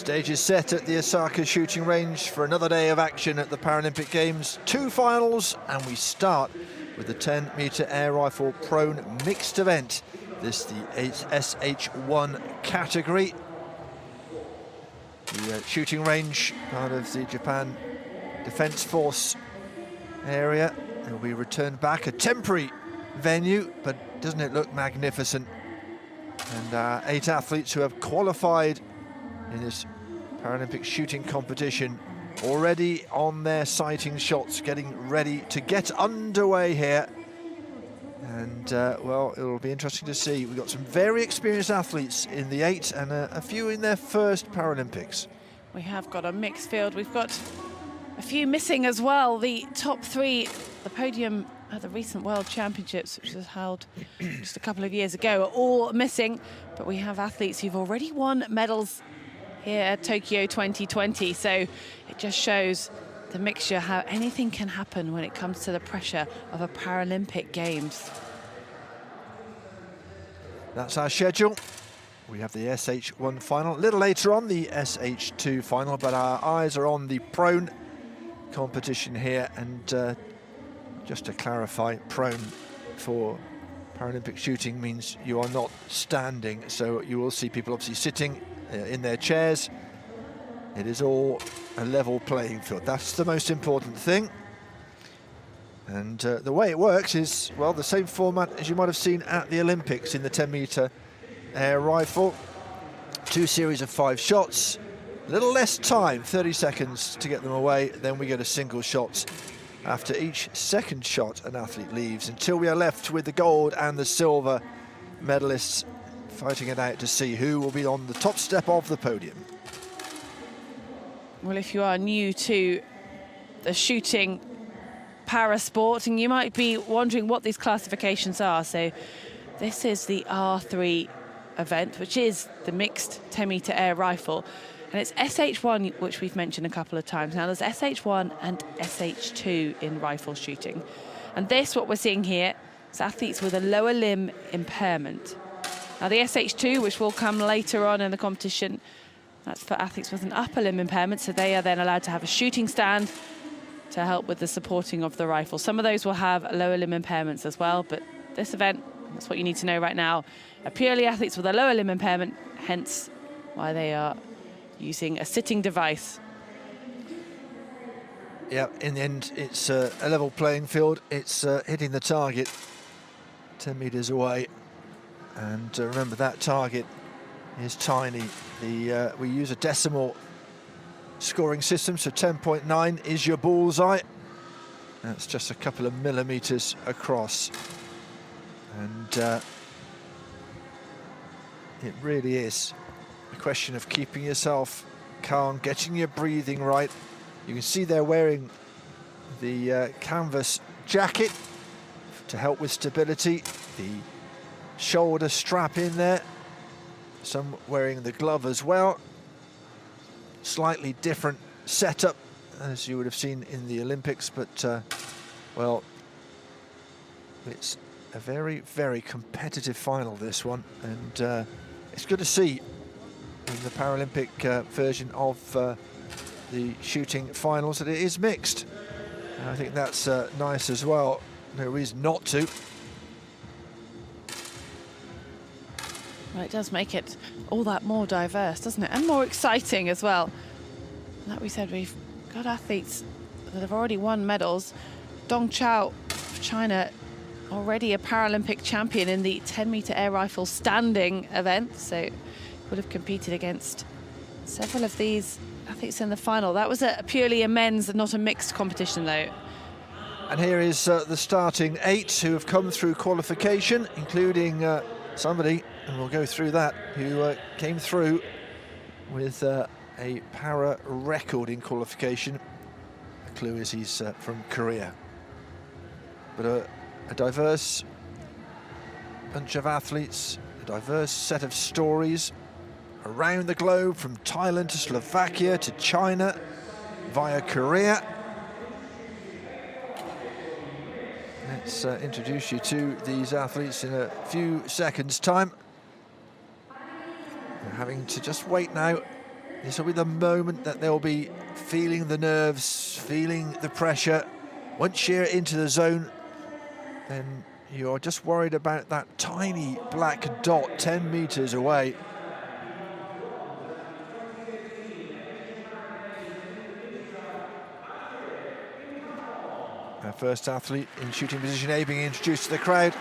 Stage is set at the Osaka shooting range for another day of action at the Paralympic Games. 2 finals, and we start with the 10-metre air rifle prone mixed event. This the SH1 category. The shooting range, part of the Japan Defence Force area. It will be returned back, a temporary venue, but doesn't it look magnificent? And 8 athletes who have qualified in this Paralympic shooting competition already on their sighting shots, getting ready to get underway here. And well, it'll be interesting to see. We've got some very experienced athletes in the 8 and a few in their first Paralympics. We have got a mixed field. We've got a few missing as well. The top 3, the podium at the recent World Championships, which was held just a couple of years ago, are all missing. But we have athletes who've already won medals here at Tokyo 2020. So it just shows the mixture, how anything can happen when it comes to the pressure of a Paralympic Games. That's our schedule. We have the SH1 final. A little later on, the SH2 final, but our eyes are on the prone competition here. And just to clarify, prone for Paralympic shooting means you are not standing. So you will see people obviously sitting in their chairs. It is all a level playing field. That's the most important thing. And the way it works is, well, the same format as you might have seen at the Olympics in the 10-metre air rifle. 2 series of 5 shots, a little less time, 30 seconds to get them away. Then we get a single shot. After each second shot, an athlete leaves, until we are left with the gold and the silver medalists fighting it out to see who will be on the top step of the podium. Well, if you are new to the shooting para sport, and you might be wondering what these classifications are. So this is the R3 event, which is the mixed 10-metre air rifle. And it's SH1, which we've mentioned a couple of times. Now, there's SH1 and SH2 in rifle shooting. And this, what we're seeing here, is athletes with a lower limb impairment. Now, the SH2, which will come later on in the competition, that's for athletes with an upper limb impairment, so they are then allowed to have a shooting stand to help with the supporting of the rifle. Some of those will have lower limb impairments as well, but this event, that's what you need to know right now, are purely athletes with a lower limb impairment, hence why they are using a sitting device. Yeah, in the end, it's a level playing field. It's hitting the target 10 metres away. And remember, that target is tiny. We use a decimal scoring system, so 10.9 is your bullseye. That's just a couple of millimetres across. And it really is a question of keeping yourself calm, getting your breathing right. You can see they're wearing the canvas jacket to help with stability, the shoulder strap in there, some wearing the glove as well. Slightly different setup as you would have seen in the Olympics, but well, it's a very, very competitive final, this one, and it's good to see in the Paralympic version of the shooting finals that it is mixed. And I think that's nice as well. No reason not to. Well, it does make it all that more diverse, doesn't it? And more exciting as well. Like we said, we've got athletes that have already won medals. Dong Chao of China, already a Paralympic champion in the 10-metre air rifle standing event, so would have competed against several of these athletes in the final. That was purely a men's and not a mixed competition, though. And here is the starting 8 who have come through qualification, including somebody, and we'll go through that, who came through with a para record in qualification. The clue is he's from Korea. But a diverse bunch of athletes, a diverse set of stories around the globe, from Thailand to Slovakia to China via Korea. Let's introduce you to these athletes in a few seconds' time. We're having to just wait now This will be the moment that they'll be feeling the nerves, feeling the pressure. Once you're into the zone, then you're just worried about that tiny black dot 10 meters away. Our first athlete in shooting position A being introduced to the crowd.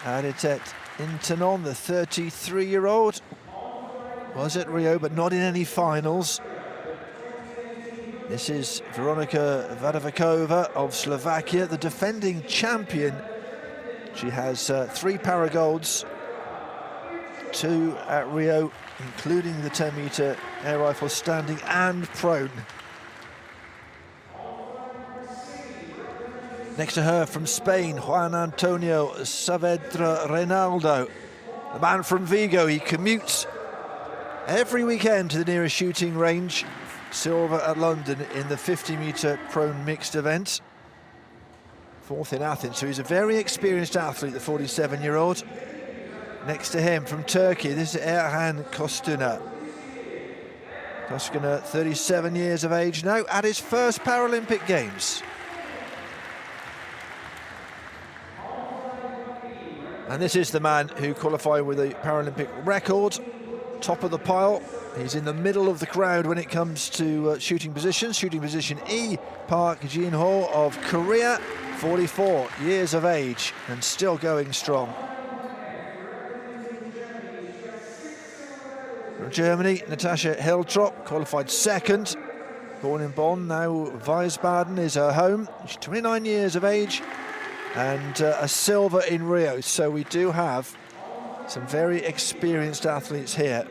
Aditet Intanon, the 33-year-old, was at Rio, but not in any finals. This is Veronika Vadovikova of Slovakia, the defending champion. She has 3 paragolds, 2 at Rio, including the 10-meter air rifle standing and prone. Next to her from Spain, Juan Antonio Saavedra Reinaldo, the man from Vigo. He commutes every weekend to the nearest shooting range. Silver at London in the 50-meter prone mixed event. 4th in Athens, so he's a very experienced athlete, the 47-year-old. Next to him from Turkey, this is Erhan Kostuna. Kostuna, 37 years of age now, at his first Paralympic Games. And this is the man who qualified with a Paralympic record, top of the pile. He's in the middle of the crowd when it comes to shooting positions. Shooting position E, Park Jin-ho of Korea, 44 years of age and still going strong. From Germany, Natascha Hiltrop, qualified 2nd. Born in Bonn, now Wiesbaden is her home. She's 29 years of age and a silver in Rio. So we do have some very experienced athletes here.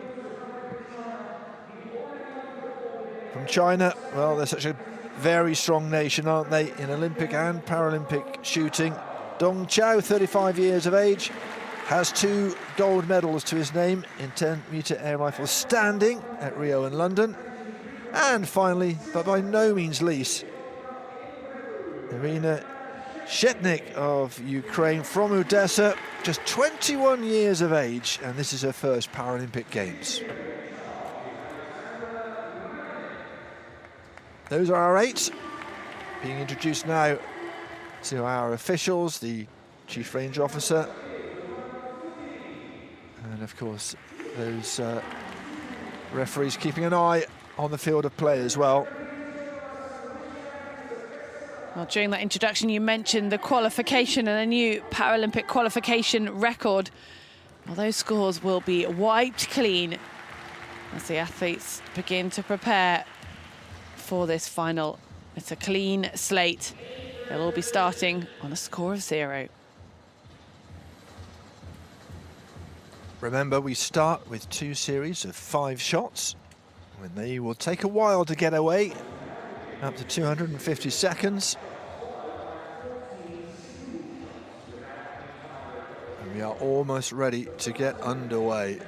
From China, well, they're such a very strong nation, aren't they, in Olympic and Paralympic shooting. Dong Chao, 35 years of age, has 2 gold medals to his name in 10-meter air rifle standing at Rio and London. And finally, but by no means least, Irina Shetnik of Ukraine, from Odessa, just 21 years of age, and this is her first Paralympic Games. Those are our 8, being introduced now to our officials, the Chief Range Officer, and of course those referees keeping an eye on the field of play as well. Well, during that introduction, you mentioned the qualification and a new Paralympic qualification record. Well, those scores will be wiped clean as the athletes begin to prepare for this final. It's a clean slate. They'll all be starting on a score of 0. Remember, we start with 2 series of 5 shots, when they will take a while to get away, up to 250 seconds. And we are almost ready to get underway.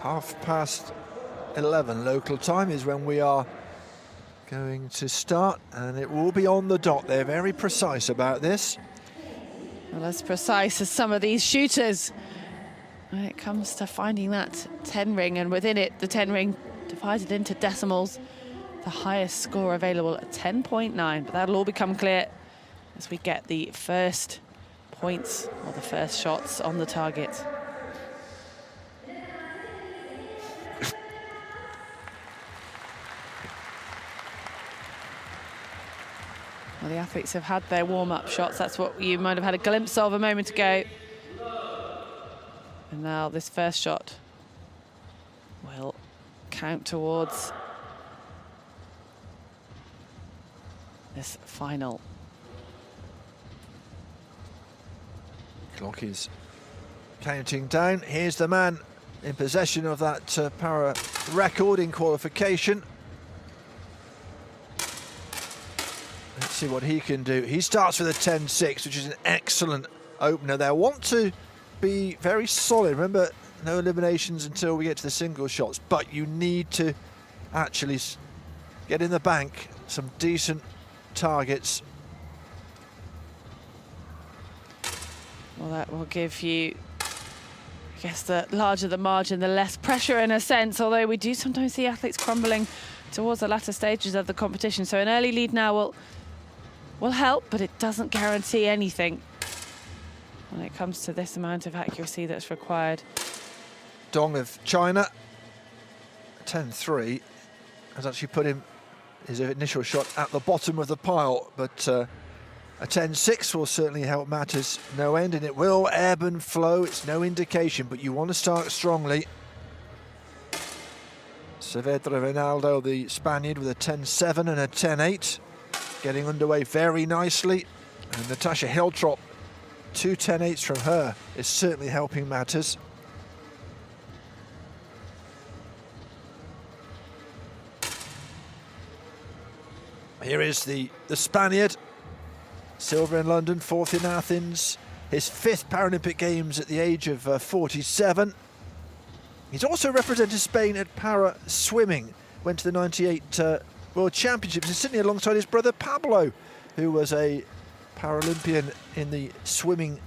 11:30 local time is when we are going to start, and it will be on the dot. They're very precise about this. Well, as precise as some of these shooters when it comes to finding that 10 ring, and within it, the 10 ring divided into decimals, the highest score available at 10.9, but that'll all become clear as we get the first points or the first shots on the target. Well, the athletes have had their warm-up shots. That's what you might have had a glimpse of a moment ago. And now this first shot will count towards this final. Clock is counting down. Here's the man in possession of that para record in qualification. Let's see what he can do. He starts with a 10.6, which is an excellent opener. They'll want to be very solid. Remember, no eliminations until we get to the single shots, but you need to actually get in the bank some decent targets. Well, that will give you I guess the larger the margin, the less pressure in a sense, although we do sometimes see athletes crumbling towards the latter stages of the competition. So an early lead now will help, but it doesn't guarantee anything when it comes to this amount of accuracy that's required. Dong of China, 10-3, has actually put him his initial shot at the bottom of the pile, but a 10-6 will certainly help matters no end, and it will ebb and flow. It's no indication, but you want to start strongly. Saavedra Ronaldo, the Spaniard, with a 10-7 and a 10-8, getting underway very nicely. And Natasha Hiltrop, 2 10-8s from her, is certainly helping matters. Here is the Spaniard, silver in London, 4th in Athens, his 5th Paralympic Games at the age of 47. He's also represented Spain at para swimming, went to the 98 World Championships in Sydney alongside his brother Pablo, who was a Paralympian in the swimming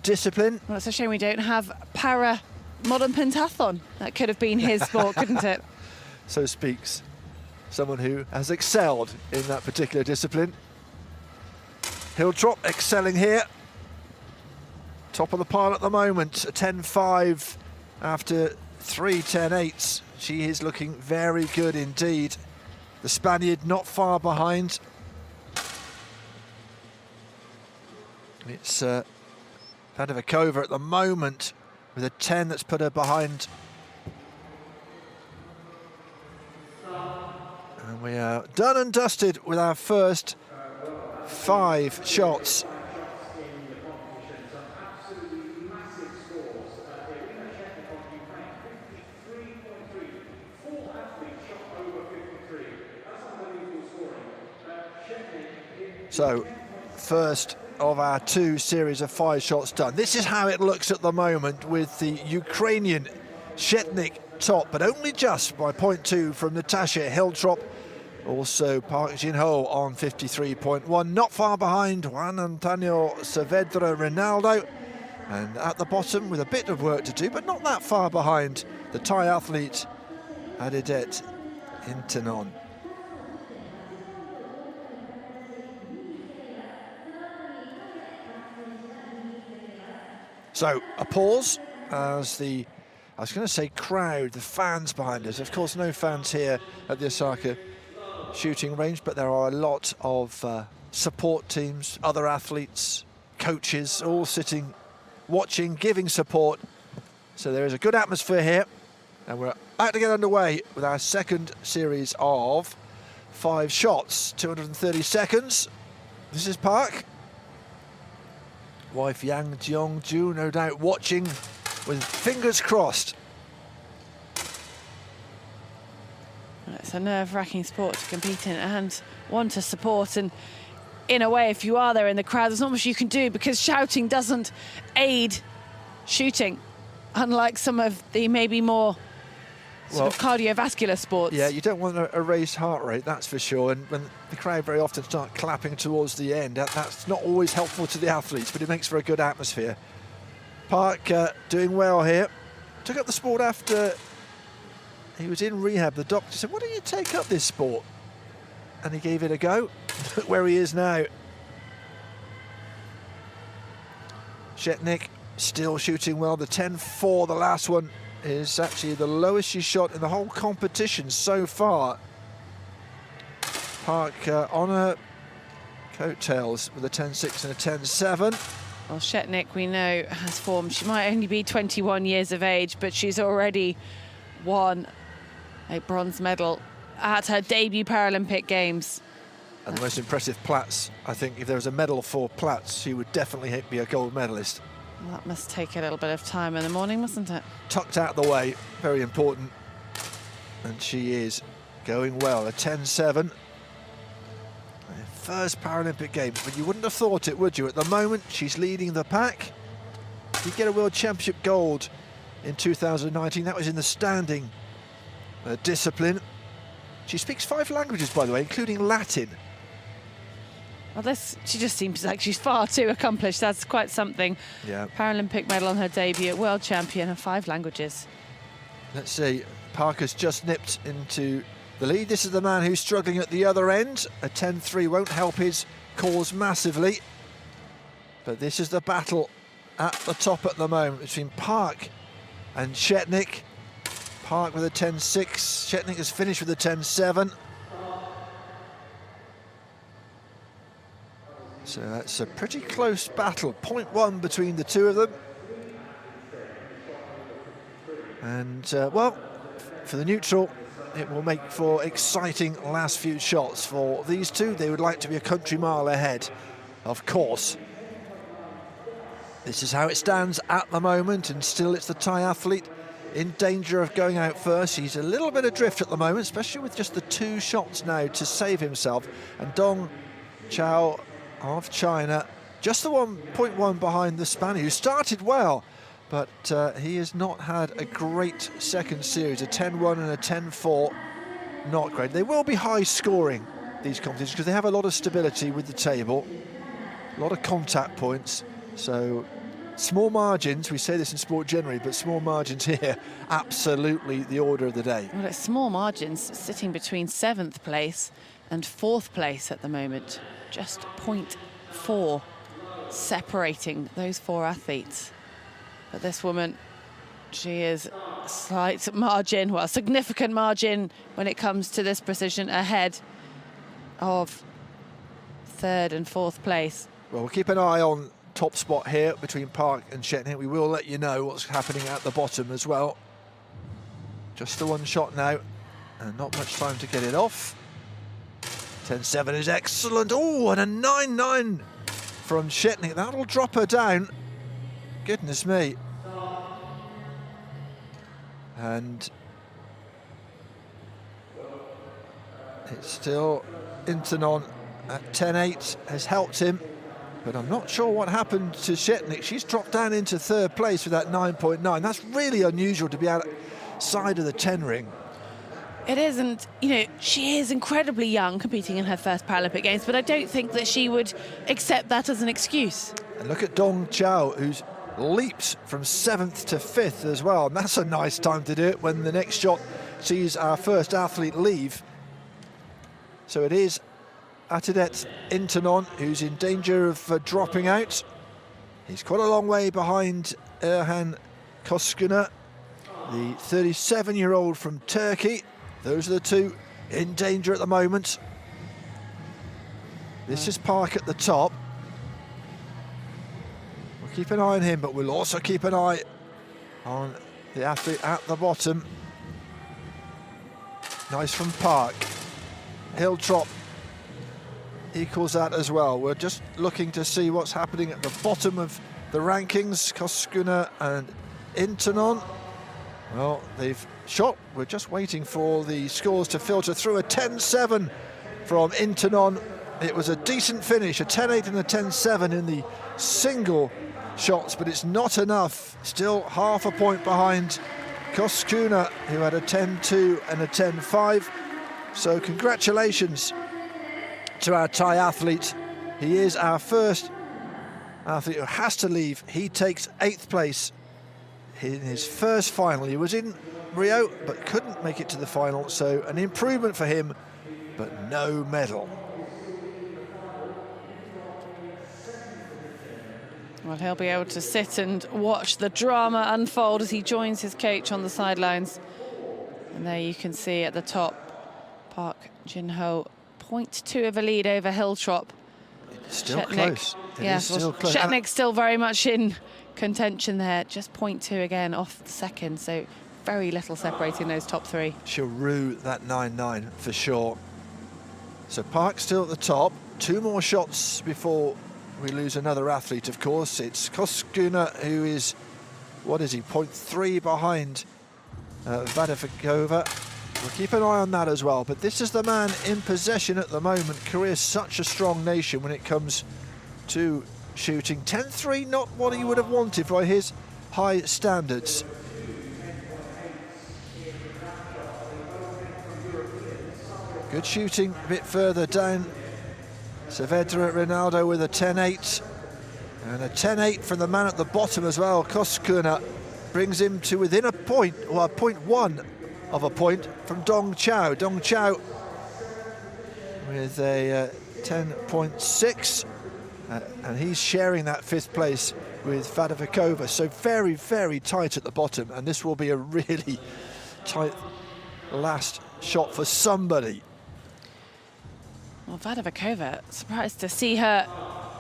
discipline. Well, it's a shame we don't have para modern pentathlon. That could have been his sport, couldn't it? So speaks someone who has excelled in that particular discipline. Hiltrop excelling here. Top of the pile at the moment, a 10-5 after 3 10-8s. She is looking very good indeed. The Spaniard not far behind. It's Padavikova at the moment with a 10 that's put her behind. And we are done and dusted with our first 5 shots. So, first of our 2 series of 5 shots done. This is how it looks at the moment with the Ukrainian Shetnik top, but only just by 0.2 from Natasha Hiltrop. Also Park Jin-ho on 53.1, not far behind Juan Antonio Saavedra Ronaldo. And at the bottom, with a bit of work to do, but not that far behind, the Thai athlete Adidet Intanon. So, a pause as the, I was going to say crowd, the fans behind us. Of course, no fans here at the Osaka shooting range, but there are a lot of support teams, other athletes, coaches, all sitting, watching, giving support. So there is a good atmosphere here. And we're about to get underway with our second series of 5 shots, 230 seconds. This is Park. Wife Yang Jeong-ju, no doubt watching with fingers crossed. It's a nerve-wracking sport to compete in and one to support. And in a way, if you are there in the crowd, there's not much you can do because shouting doesn't aid shooting, unlike some of the maybe more sort of cardiovascular sports. Yeah, you don't want a raised heart rate, that's for sure. And when the crowd very often start clapping towards the end, that's not always helpful to the athletes, but it makes for a good atmosphere. Park doing well here. Took up the sport after he was in rehab. The doctor said, "Why don't you take up this sport?" And he gave it a go. Look where he is now. Shetnik still shooting well. The 10-4, the last one, is actually the lowest she's shot in the whole competition so far. Park on her coattails with a 10-6 and a 10-7. Well, Shetnik, we know, has form. She might only be 21 years of age, but she's already won a bronze medal at her debut Paralympic Games. And the most impressive Platz, I think if there was a medal for Platz, she would definitely be a gold medalist. Well, that must take a little bit of time in the morning, mustn't it? Tucked out the way, very important. And she is going well, a 10-7. First Paralympic Games, but you wouldn't have thought it, would you? At the moment, she's leading the pack. Did get a World Championship gold in 2019. That was in the standing discipline. She speaks 5 languages, by the way, including Latin. Well, she just seems like she's far too accomplished. That's quite something. Yeah. Paralympic medal on her debut, world champion in 5 languages. Let's see, Parker's just nipped into the lead. This is the man who's struggling at the other end. A 10-3 won't help his cause massively. But this is the battle at the top at the moment between Park and Shetnik. Park with a 10-6. Shetnik has finished with a 10-7. So that's a pretty close battle. 0.1 between the two of them. And, well, for the neutral, it will make for exciting last few shots for these two. They would like to be a country mile ahead, of course. This is how it stands at the moment, and still it's the Thai athlete in danger of going out first. He's a little bit adrift at the moment, especially with just the 2 shots now to save himself. And Dong Chao of China, just the 1.1 behind the Spaniard, who started well, but he has not had a great second series. A 10-1 and a 10-4, not great. They will be high scoring, these competitions, because they have a lot of stability with the table, a lot of contact points. So small margins, we say this in sport generally, but small margins here, absolutely the order of the day. Well, it's small margins, sitting between 7th place and 4th place at the moment. Just 0.4 separating those 4 athletes. But this woman, she is slight margin, well, significant margin when it comes to this precision, ahead of 3rd and 4th place. Well, we'll keep an eye on top spot here between Park and Shetnik. We will let you know what's happening at the bottom as well. Just the 1 shot now, and not much time to get it off. 10-7 is excellent. Oh, and a 9-9 from Shetnik. That'll drop her down. Goodness me. And it's still Intanon at 10-8 has helped him. But I'm not sure what happened to Shetnik. She's dropped down into 3rd place with that 9.9. That's really unusual to be outside of the 10 ring. It isn't, you know, she is incredibly young, competing in her first Paralympic Games, but I don't think that she would accept that as an excuse. And look at Dong Chao, who's leaps from 7th to 5th as well. And that's a nice time to do it when the next shot sees our first athlete leave. So it is Atidet Intanon who's in danger of dropping out. He's quite a long way behind Erhan Koskuna, the 37-year-old from Turkey. Those are the 2 in danger at the moment. This is Park at the top. We'll keep an eye on him, but we'll also keep an eye on the athlete at the bottom. Nice from Park. Hiltrop equals that as well. We're just looking to see what's happening at the bottom of the rankings. Koskuna and Intanon. Well, they've shot. We're just waiting for the scores to filter through. A 10-7 from Intanon. It was a decent finish, a 10-8 and a 10-7 in the single shots, but it's not enough. Still half a point behind Koskuna, who had a 10-2 and a 10-5. So congratulations to our Thai athlete. He is our first athlete who has to leave. He takes 8th place in his first final. He was in Rio but couldn't make it to the final, so an improvement for him, but no medal. Well, he'll be able to sit and watch the drama unfold as he joins his coach on the sidelines. And there you can see at the top, Park Jin-ho, 0.2 of a lead over Hiltrop. Still Shetnik, close. It is still close. Shetnik's still very much in contention there, just 0.2 again off the second, so very little separating those top 3. She'll rue that 9-9 for sure. So Park still at the top. 2 more shots before we lose another athlete, of course. It's Koskuna, who is, what is he, 0.3 behind Vadafikova. We'll keep an eye on that as well. But this is the man in possession at the moment. Korea's such a strong nation when it comes to shooting. 10-3, not what he would have wanted by his high standards. Good shooting a bit further down Saavedra Ronaldo with a 10.8. And a 10.8 from the man at the bottom as well. Koskuna brings him to within a point, or 0.1 of a point from Dong Chao. Dong Chao with a 10.6, and he's sharing that 5th place with Vadavikova. So very, very tight at the bottom, and this will be a really tight last shot for somebody. Well, Vadavikova, surprised to see her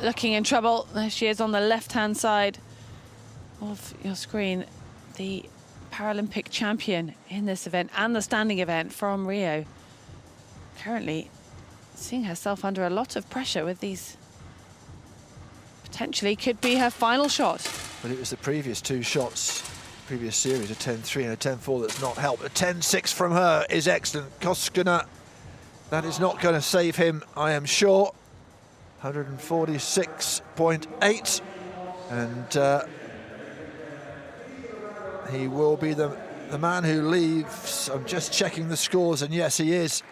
looking in trouble. There she is on the left-hand side of your screen, the Paralympic champion in this event and the standing event from Rio. Currently seeing herself under a lot of pressure with these. Potentially could be her final shot. But it was the previous 2 shots, previous series, a 10.3 and a 10.4 that's not helped. A 10.6 from her is excellent. Koskuna, that is not going to save him, I am sure. 146.8, and he will be the man who leaves. I'm just checking the scores, and yes, he is.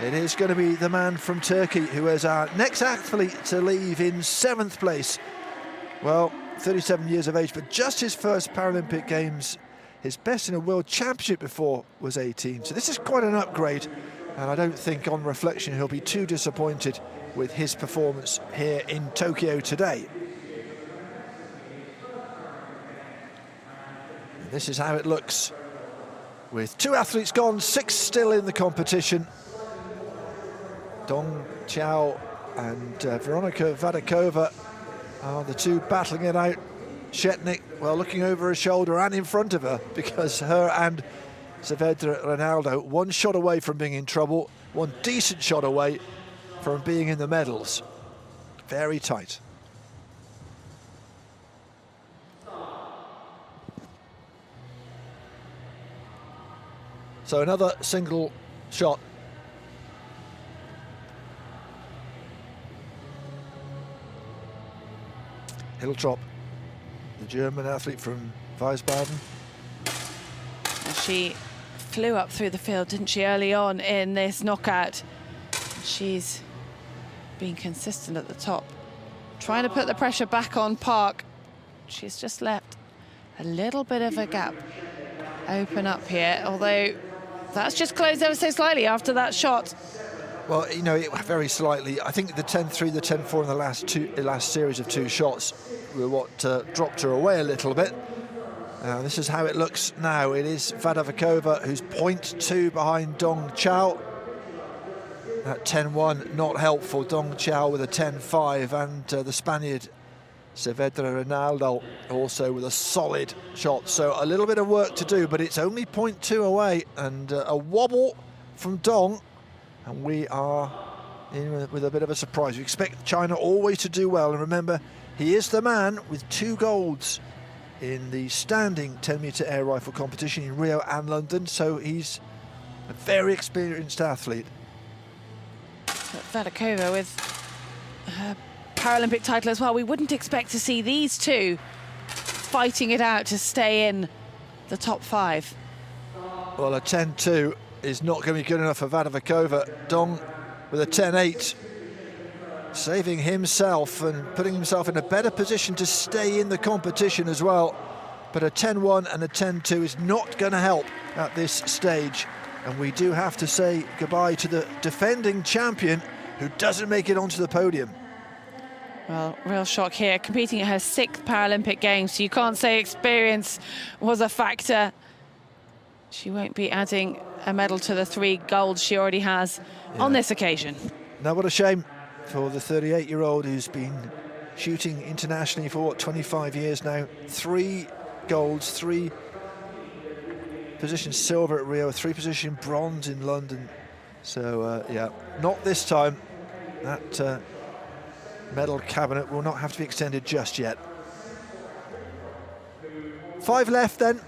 It is going to be the man from Turkey who is our next athlete to leave in 7th place. Well, 37 years of age, but just his first Paralympic Games. His best in a World Championship before was 18. So this is quite an upgrade, and I don't think on reflection he'll be too disappointed with his performance here in Tokyo today. And this is how it looks. With 2 athletes gone, 6 still in the competition. Dong Chao and Veronika Vadakova are the 2 battling it out. Shetnik, well, looking over her shoulder and in front of her, because her and Saavedra Ronaldo 1 shot away from being in trouble, 1 decent shot away from being in the medals. Very tight. So another single shot. Hiltrop, the German athlete from Wiesbaden. She flew up through the field, didn't she, early on in this knockout. She's been consistent at the top, trying to put the pressure back on Park. She's just left a little bit of a gap open up here, although that's just closed ever so slightly after that shot. Well, you know, very slightly. I think the 10.3, the 10.4 in the last series of 2 shots were what dropped her away a little bit. This is how it looks now. It is Vadavikova who's 0.2 behind Dong Chao. At 10.1, not helpful. Dong Chao with a 10.5, and the Spaniard Saavedra Ronaldo also with a solid shot. So a little bit of work to do, but it's only 0.2 away, and a wobble from Dong, and we are in with a bit of a surprise. We expect China always to do well, and remember, he is the man with 2 golds in the standing 10-metre air rifle competition in Rio and London, so he's a very experienced athlete. Vadakova with her Paralympic title as well. We wouldn't expect to see these 2 fighting it out to stay in the top 5. Well, a 10.2 is not going to be good enough for Vadavikova. Dong with a 10.8, saving himself and putting himself in a better position to stay in the competition as well. But a 10.1 and a 10.2 is not going to help at this stage. And we do have to say goodbye to the defending champion who doesn't make it onto the podium. Well, real shock here, competing at her 6th Paralympic Games, so you can't say experience was a factor. She won't be adding a medal to the 3 golds she already has on this occasion. Now, what a shame for the 38-year-old who's been shooting internationally for, what, 25 years now. 3 golds, 3 position silver at Rio, 3 position bronze in London. So, yeah, not this time. That medal cabinet will not have to be extended just yet. 5 left then,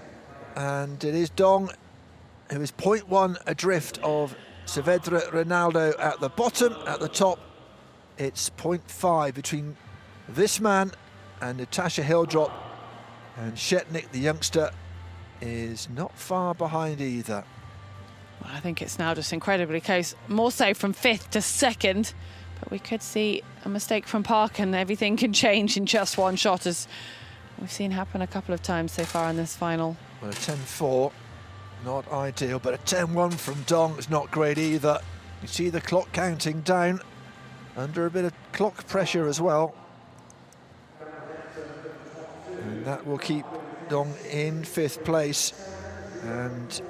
and it is Dong who is 0.1 adrift of Saavedra Ronaldo at the bottom. At the top, it's 0.5 between this man and Natasha Hildrop, and Shetnik, the youngster, is not far behind either. Well, I think it's now just incredibly close, more so from 5th to 2nd. But we could see a mistake from Park and everything can change in just one shot, as we've seen happen a couple of times so far in this final. Well, a 10-4, not ideal, but a 10-1 from Dong is not great either. You see the clock counting down, under a bit of clock pressure as well. And that will keep Dong in 5th place. And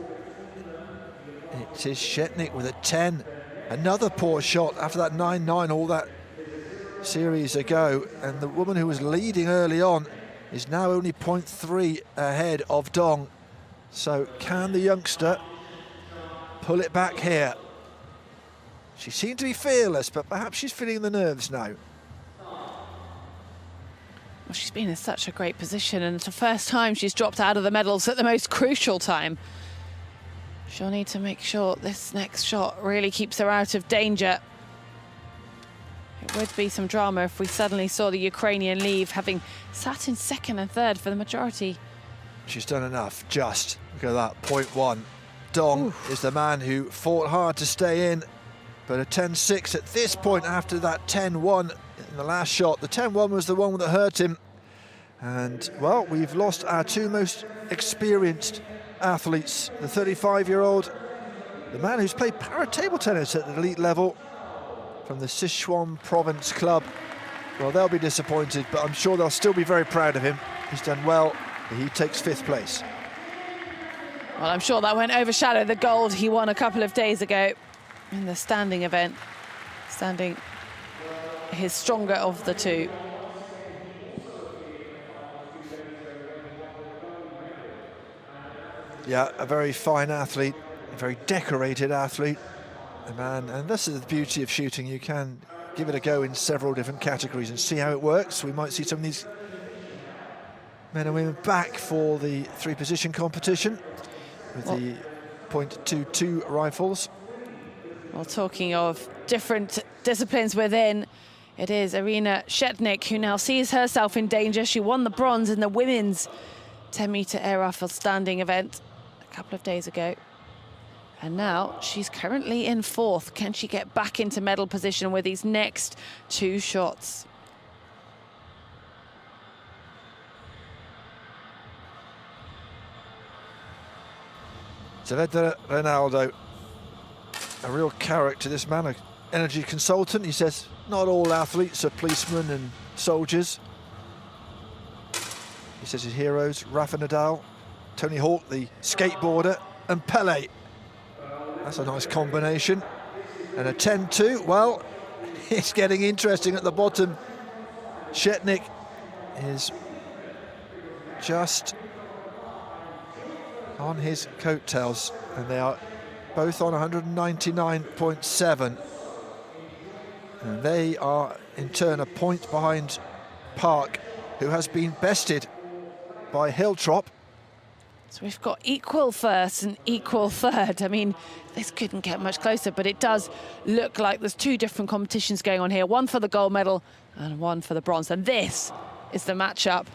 it is Shetnik with a 10. Another poor shot after that 9-9 all that series ago. And the woman who was leading early on is now only 0.3 ahead of Dong. So can the youngster pull it back here? She seemed to be fearless, but perhaps she's feeling the nerves now. Well, she's been in such a great position, and it's the first time she's dropped out of the medals at the most crucial time. She'll need to make sure this next shot really keeps her out of danger. It would be some drama if we suddenly saw the Ukrainian leave, having sat in 2nd and 3rd for the majority. She's done enough, just. Look at that, 0.1. Dong is the man who fought hard to stay in, but a 10-6 at this point after that 10-1 in the last shot. The 10-1 was the one that hurt him. And, well, we've lost our 2 most experienced athletes. The 35-year-old, the man who's played para-table tennis at the elite level from the Sichuan Province Club. Well, they'll be disappointed, but I'm sure they'll still be very proud of him. He's done well. He takes 5th place. Well, I'm sure that won't overshadow the gold he won a couple of days ago in the standing event. Standing his stronger of the 2. Yeah, a very fine athlete, a very decorated athlete, a man, and this is the beauty of shooting. You can give it a go in several different categories and see how it works. We might see some of these men and women back for the 3-position competition with the .22 rifles. Well, talking of different disciplines within, it is Irina Shetnik who now sees herself in danger. She won the bronze in the women's 10-meter air rifle standing event a couple of days ago. And now she's currently in 4th. Can she get back into medal position with these next 2 shots? Saavedra Ronaldo, a real character, this man, an energy consultant. He says not all athletes are policemen and soldiers. He says his heroes, Rafa Nadal, Tony Hawk, the skateboarder, and Pele. That's a nice combination. And a 10-2, well, it's getting interesting at the bottom. Shetnik is just on his coattails, and they are both on 199.7. And they are, in turn, a point behind Park, who has been bested by Hiltrop. So we've got equal first and equal third. I mean, this couldn't get much closer, but it does look like there's 2 different competitions going on here. One for the gold medal and one for the bronze. And this is the matchup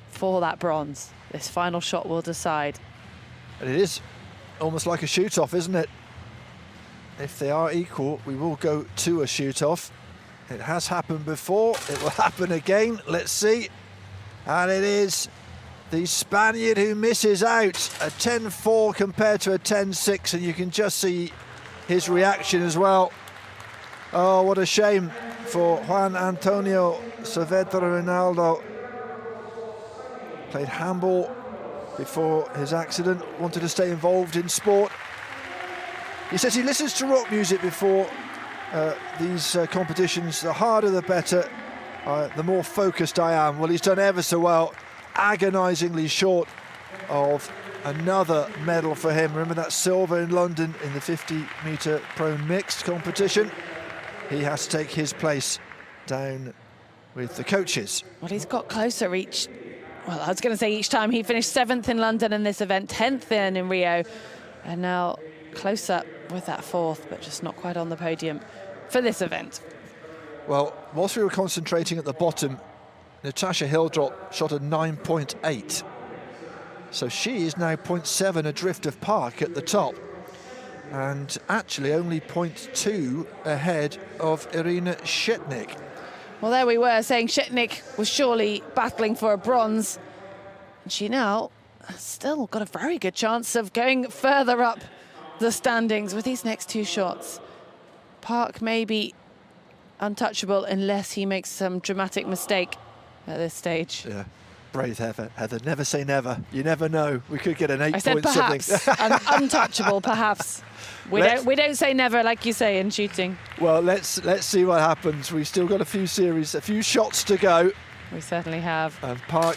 for that bronze. This final shot will decide. And it is almost like a shoot-off, isn't it? If they are equal, we will go to a shoot-off. It has happened before. It will happen again. Let's see. And it is the Spaniard who misses out. A 10-4 compared to a 10-6, and you can just see his reaction as well. Oh, what a shame for Juan Antonio Saavedra Ronaldo. Played handball before his accident, wanted to stay involved in sport. He says he listens to rock music before these competitions. The harder the better, the more focused I am. Well, he's done ever so well, agonisingly short of another medal for him. Remember that silver in London in the 50-metre prone mixed competition? He has to take his place down with the coaches. Well, he's got closer each time. He finished 7th in London in this event, 10th in Rio, and now closer with that 4th, but just not quite on the podium for this event. Well, whilst we were concentrating at the bottom, Natasha Hildrop shot a 9.8. So she is now 0.7 adrift of Park at the top. and actually only 0.2 ahead of Irina Shetnik. Well, there we were saying Shetnik was surely battling for a bronze. And she now has still got a very good chance of going further up the standings with these next two shots. Park may be untouchable unless he makes some dramatic mistake at this stage. Yeah, brave Heather. Heather, never say never. You never know. We could get an 8 I said point perhaps, something. untouchable, perhaps. We don't say never like you say in shooting. Well, let's see what happens. We've still got a few shots to go. We certainly have. And Park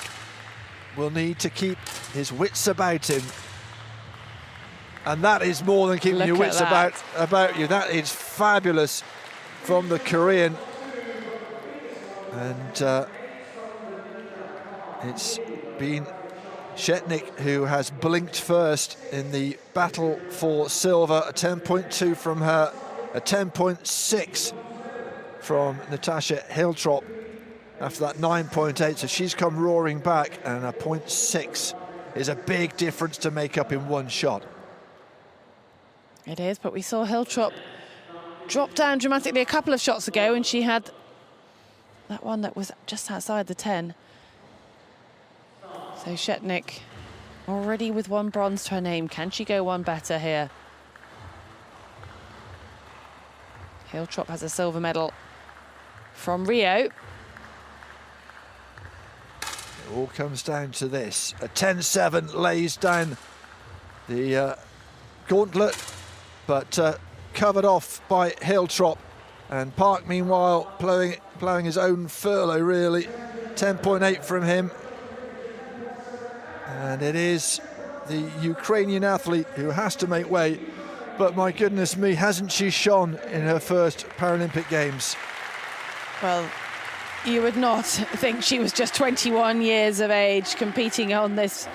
will need to keep his wits about him. And that is more than keeping your wits about you. That is fabulous from the Korean. And it's been Shetnik who has blinked first in the battle for silver. A 10.2 from her, a 10.6 from Natasha Hiltrop after that 9.8. So she's come roaring back, and a 0.6 is a big difference to make up in one shot. It is, but we saw Hiltrop drop down dramatically a couple of shots ago, and she had that one that was just outside the 10. So Shetnik already with one bronze to her name. Can she go one better here? Hiltrop has a silver medal from Rio. It all comes down to this. A 10-7 lays down the gauntlet, but covered off by Hiltrop. And Park, meanwhile, plowing his own furlough, really. 10.8 from him. And it is the Ukrainian athlete who has to make way. But my goodness me, hasn't she shone in her first Paralympic Games? Well, you would not think she was just 21 years of age competing on this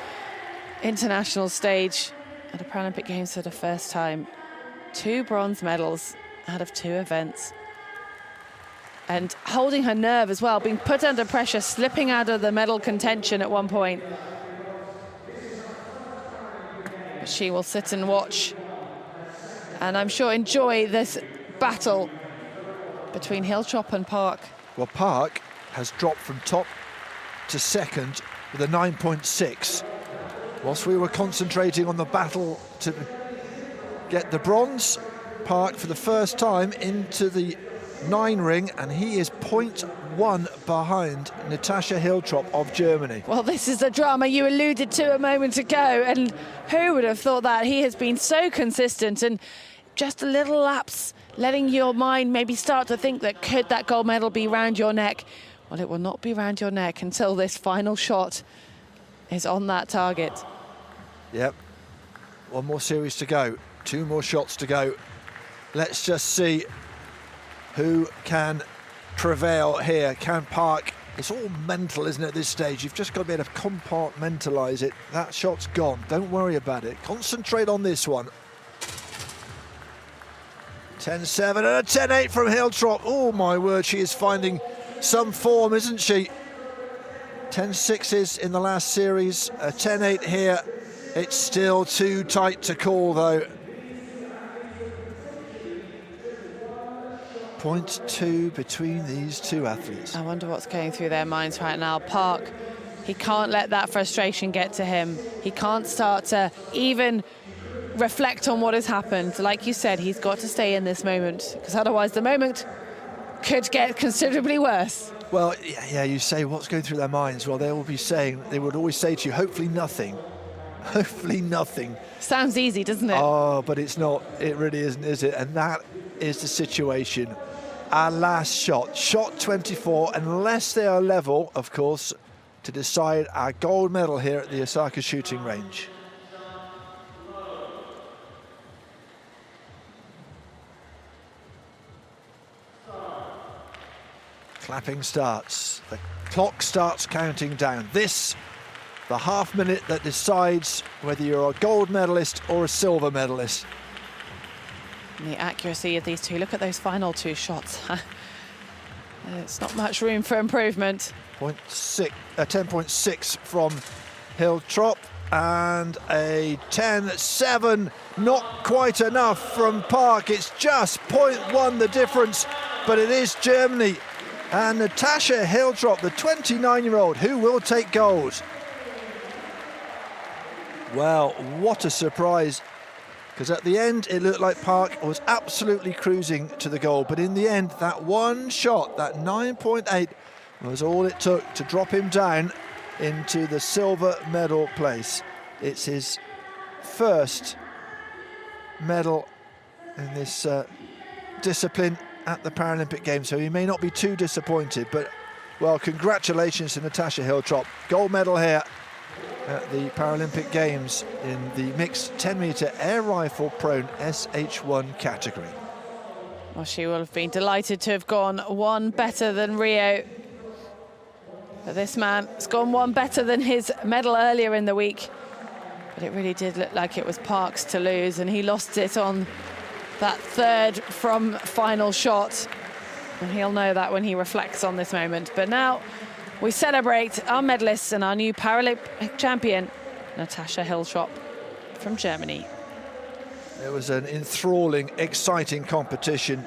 international stage at a Paralympic Games for the first time. 2 bronze medals out of 2 events. And holding her nerve as well, being put under pressure, slipping out of the medal contention at one point. But she will sit and watch, and I'm sure enjoy this battle between Hiltrop and Park. Well, Park has dropped from top to second with a 9.6. Whilst we were concentrating on the battle to get the bronze, Park for the first time into the 9 ring, and he is 0.1 behind Natasha Hiltrop of Germany. Well, this is the drama you alluded to a moment ago, and who would have thought that? He has been so consistent, and just a little lapse, letting your mind maybe start to think that could that gold medal be round your neck? Well, it will not be round your neck until this final shot is on that target. Yep, 1 more series to go, 2 more shots to go. Let's just see who can prevail here. Can Park? It's all mental, isn't it, at this stage? You've just got to be able to compartmentalise it. That shot's gone. Don't worry about it. Concentrate on this one. 10-7 and a 10-8 from Hiltrop. Oh, my word, she is finding some form, isn't she? 10-6s in the last series, a 10-8 here. It's still too tight to call, though. 0.2 between these two athletes. I wonder what's going through their minds right now. Park, he can't let that frustration get to him. He can't start to even reflect on what has happened. Like you said, he's got to stay in this moment, because otherwise the moment could get considerably worse. Well, yeah, you say what's going through their minds. Well, they would always say to you, hopefully nothing. Hopefully nothing. Sounds easy, doesn't it? Oh, but it's not. It really isn't, is it? And that is the situation. Our last shot, shot 24, unless they are level, of course, to decide our gold medal here at the Osaka shooting range. Clapping starts. The clock starts counting down. This, the half minute that decides whether you're a gold medalist or a silver medalist. And the accuracy of these two. Look at those final 2 shots. It's not much room for improvement. 10.6 from Hiltrop. and a 10-7. Not quite enough from Park. It's just 0.1 the difference, but it is Germany. And Natascha Hiltrop, the 29-year-old, who will take gold. Well, what a surprise. Because at the end, it looked like Park was absolutely cruising to the goal. But in the end, that one shot, that 9.8, was all it took to drop him down into the silver medal place. It's his first medal in this discipline at the Paralympic Games, so he may not be too disappointed. But, well, congratulations to Natascha Hiltrop. Gold medal here at the Paralympic Games in the mixed 10-metre air rifle prone SH1 category. Well, she will have been delighted to have gone one better than Rio. But this man has gone one better than his medal earlier in the week. But it really did look like it was Park's to lose, and he lost it on that third from final shot. And he'll know that when he reflects on this moment. But now we celebrate our medalists and our new Paralympic champion, Natascha Hiltrop from Germany. It was an enthralling, exciting competition.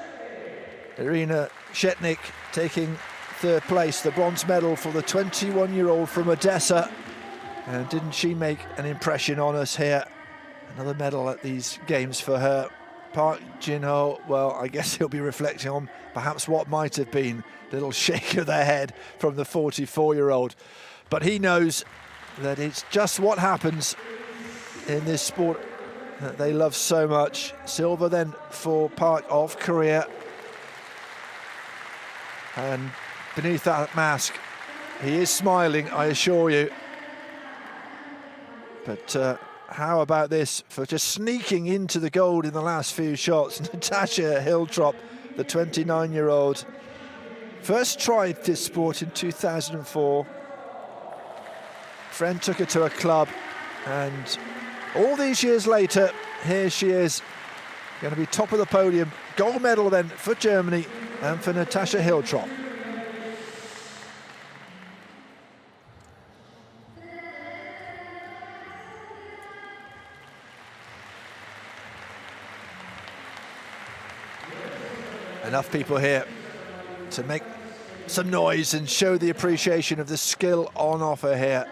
Irina Shetnik taking third place, the bronze medal for the 21-year-old from Odessa. And didn't she make an impression on us here? Another medal at these games for her. Park Jin-ho, well, I guess he'll be reflecting on perhaps what might have been a little shake of the head from the 44-year-old. But he knows that it's just what happens in this sport that they love so much. Silver then for Park of Korea. And beneath that mask, he is smiling, I assure you. But how about this for just sneaking into the gold in the last few shots? Natascha Hiltrop, the 29-year-old, first tried this sport in 2004. Friend took her to a club, and all these years later, here she is, going to be top of the podium. Gold medal then for Germany and for Natascha Hiltrop. Enough people here to make some noise and show the appreciation of the skill on offer here.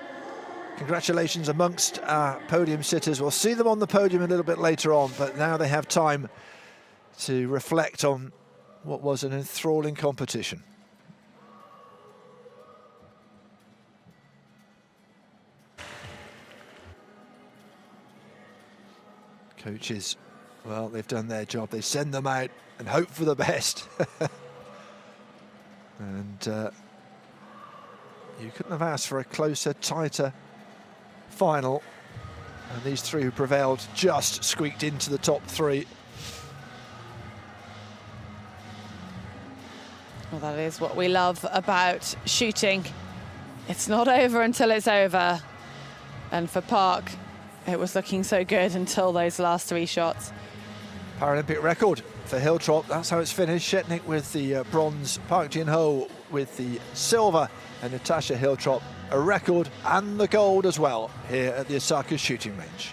Congratulations amongst our podium sitters. We'll see them on the podium a little bit later on, but now they have time to reflect on what was an enthralling competition. Coaches, well, they've done their job. They send them out and hope for the best. And you couldn't have asked for a closer, tighter final. And these three who prevailed just squeaked into the top three. Well, that is what we love about shooting. It's not over until it's over. And for Park, it was looking so good until those last three shots. Paralympic record for Hiltrop. That's how it's finished. Shetnik with the bronze, Park Jin-ho with the silver, and Natascha Hiltrop a record and the gold as well here at the Osaka shooting range.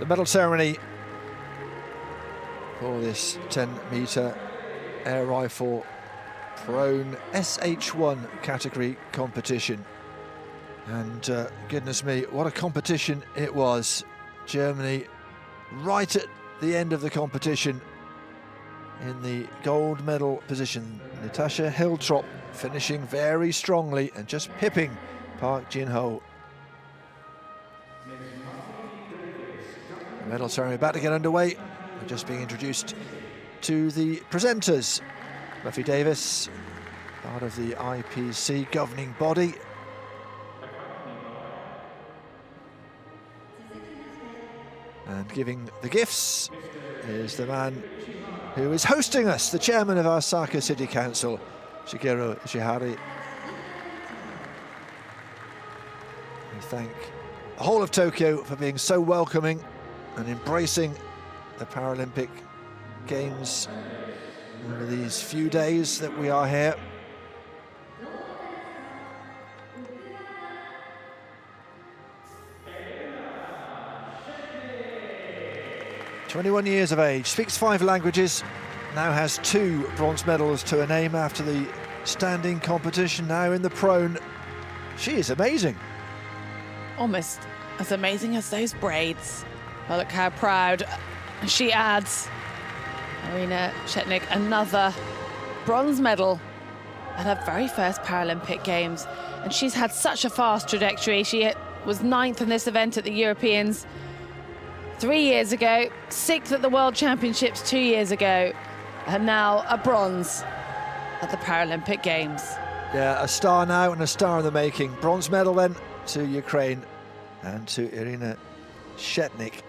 The medal ceremony for this 10-metre air rifle prone SH1 category competition. And goodness me, what a competition it was. Germany right at the end of the competition in the gold medal position. Natasha Hiltrop finishing very strongly and just pipping Park Jin-ho. The medal ceremony about to get underway. We're just being introduced to the presenters. Muffy Davis, part of the IPC governing body. And giving the gifts is the man who is hosting us, the chairman of our Osaka City Council, Shigeru Ishihari. We thank the whole of Tokyo for being so welcoming and embracing the Paralympic Games over these few days that we are here. "21 years of age, speaks 5 languages, now has 2 bronze medals to her name after the standing competition, now in the prone. She is amazing." Almost as amazing as those braids. Oh, look how proud she adds. Irina Shetnik, another bronze medal at her very first Paralympic Games. And she's had such a fast trajectory. She was 9th in this event at the Europeans 3 years ago, 6th at the World Championships 2 years ago, and now a bronze at the Paralympic Games. Yeah, a star now and a star in the making. Bronze medal then to Ukraine and to Irina Shetnik.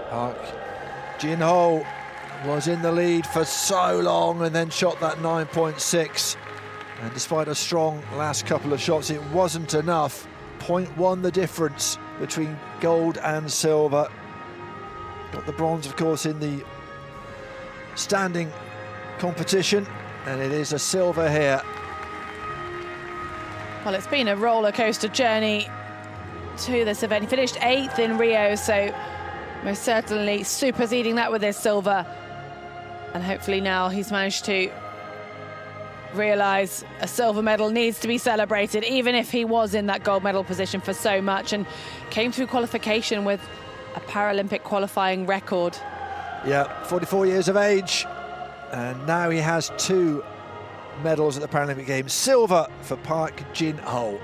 Park Jin-ho was in the lead for so long and then shot that 9.6. And despite a strong last couple of shots, it wasn't enough. 0.1 the difference between gold and silver. Got the bronze, of course, in the standing competition, and it is a silver here. Well, it's been a roller coaster journey to this event. He finished 8th in Rio, so most certainly superseding that with his silver. And hopefully now he's managed to realise a silver medal needs to be celebrated, even if he was in that gold medal position for so much and came through qualification with a Paralympic qualifying record. Yeah, 44 years of age, and now he has 2 medals at the Paralympic Games. Silver for Park Jin-ho.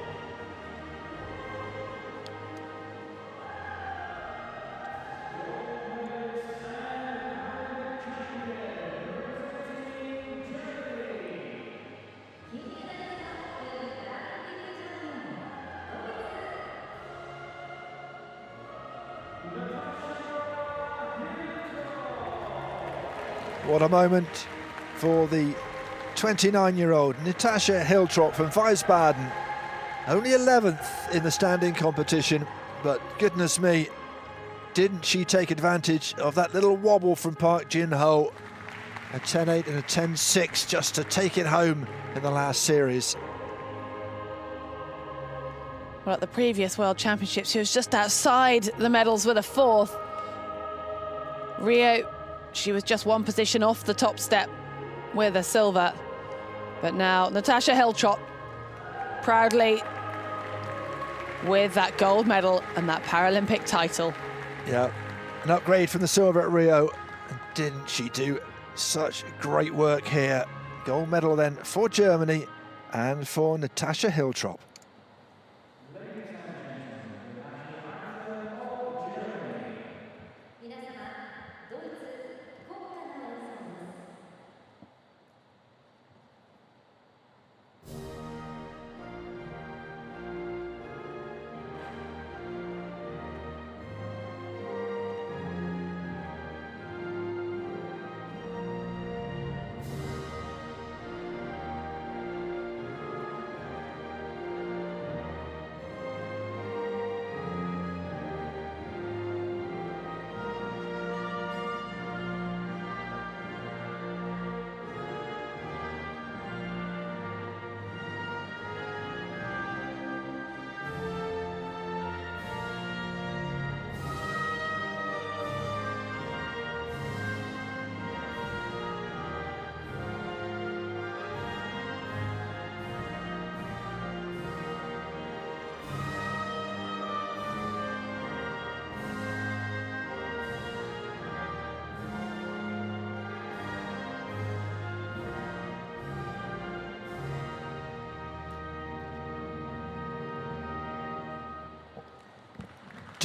What a moment for the 29-year-old Natasha Hiltrop from Wiesbaden. Only 11th in the standing competition, but goodness me, didn't she take advantage of that little wobble from Park Jin-ho. A 10.8 and a 10.6 just to take it home in the last series. Well, at the previous World Championships, she was just outside the medals with a 4th. Rio, she was just 1 position off the top step with a silver. But now Natasha Hiltrop proudly with that gold medal and that Paralympic title. Yeah, an upgrade from the silver at Rio. And didn't she do such great work here? Gold medal then for Germany and for Natasha Hiltrop.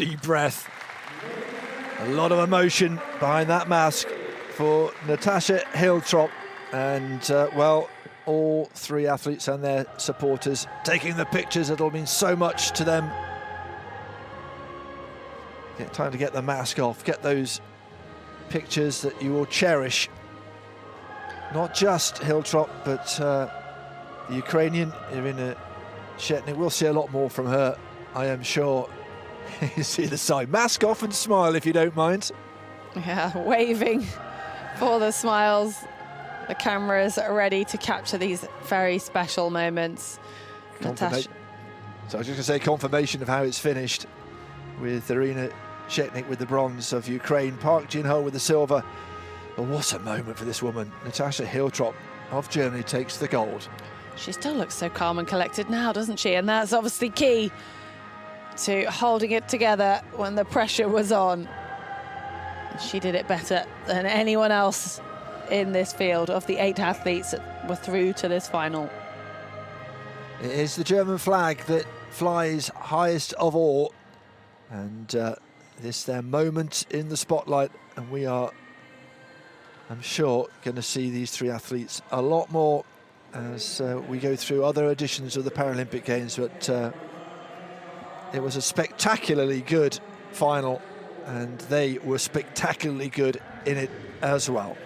deep breath. A lot of emotion behind that mask for Natasha Hiltrop, and well, all three athletes and their supporters taking the pictures. It'll mean so much to them. Time to get the mask off, get those pictures that you will cherish. Not just Hiltrop, but the Ukrainian Irina Shetnik. We'll see a lot more from her, I am sure. You see the side. Mask off and smile if you don't mind. Yeah, waving for the smiles. The cameras are ready to capture these very special moments. Natasha. So I was just going to say confirmation of how it's finished, with Irina Shetnik with the bronze of Ukraine, Park Jin-ho with the silver. But what a moment for this woman. Natasha Hiltrop of Germany takes the gold. She still looks so calm and collected now, doesn't she? And that's obviously key to holding it together when the pressure was on. She did it better than anyone else in this field of the 8 athletes that were through to this final. It is the German flag that flies highest of all, and this their moment in the spotlight, and we are, I'm sure, going to see these 3 athletes a lot more as we go through other editions of the Paralympic Games. But it was a spectacularly good final, and they were spectacularly good in it as well.